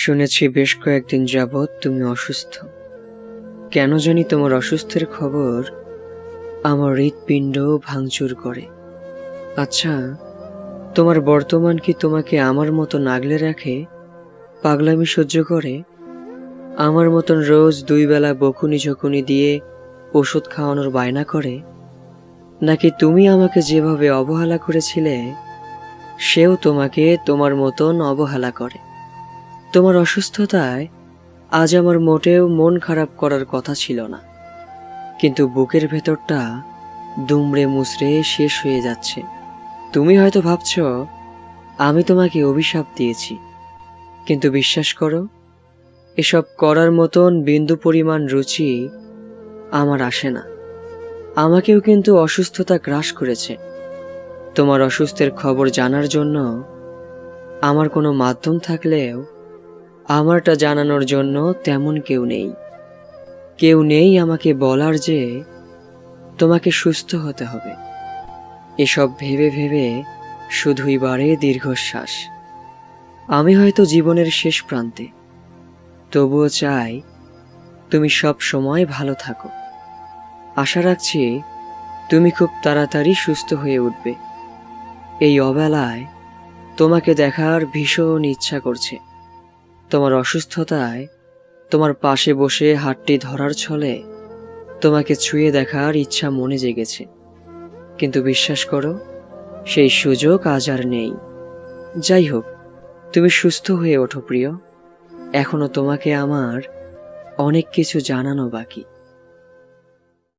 শুনেছি বেশ কয়েকদিন যাবৎ তুমি অসুস্থ। কেন জানি তোমার অসুস্থের খবর আমার হৃৎপিণ্ড ভাঙচুর করে। আচ্ছা, তোমার বর্তমান কি তোমাকে আমার মতো আগলে রাখে, পাগলামি সহ্য করে, আমার মতন রোজ 2 বেলা বকুনি ঝকুনি দিয়ে ওষুধ খাওয়ানোর বায়না করে? নাকি তুমি আমাকে যেভাবে অবহেলা করেছিলে সেও তোমাকে তোমার মতন অবহেলা করে? তোমার অসুস্থতায় আজ আমার মোটেও মন খারাপ করার কথা ছিল না, কিন্তু বুকের ভেতরটা দুমড়ে মুচড়ে শেষ হয়ে যাচ্ছে। তুমি হয়তো ভাবছ আমি তোমাকে অভিশাপ দিয়েছি, কিন্তু বিশ্বাস করো, এসব করার মতন বিন্দু পরিমাণ রুচি আমার আসে না। আমাকেও কিন্তু অসুস্থতা গ্রাস করেছে। তোমার অসুস্থের খবর জানার জন্য আমার কোনো মাধ্যম থাকলেও আমারটা জানানোর জন্য তেমন কেউ নেই আমাকে বলার যে তোমাকে সুস্থ হতে হবে। এসব ভেবে ভেবে শুধুই বাড়ে দীর্ঘশ্বাস। আমি হয়তো জীবনের শেষ প্রান্তে, তবুও চাই তুমি সব সময় ভালো থাকো। আশা রাখছি তুমি খুব তাড়াতাড়ি সুস্থ হয়ে উঠবে। এই অবেলায় তোমাকে দেখার ভীষণ ইচ্ছা করছে। তোমার অসুস্থতায় তোমার পাশে বসে হাতটি ধরার ছলে তোমাকে ছুঁয়ে দেখার ইচ্ছা মনে জেগেছে, কিন্তু বিশ্বাস করো, সেই সুযোগ আজ আর নেই। যাই হোক, তুমি সুস্থ হয়ে ওঠো প্রিয়। এখনো তোমাকে আমার অনেক কিছু জানানো বাকি।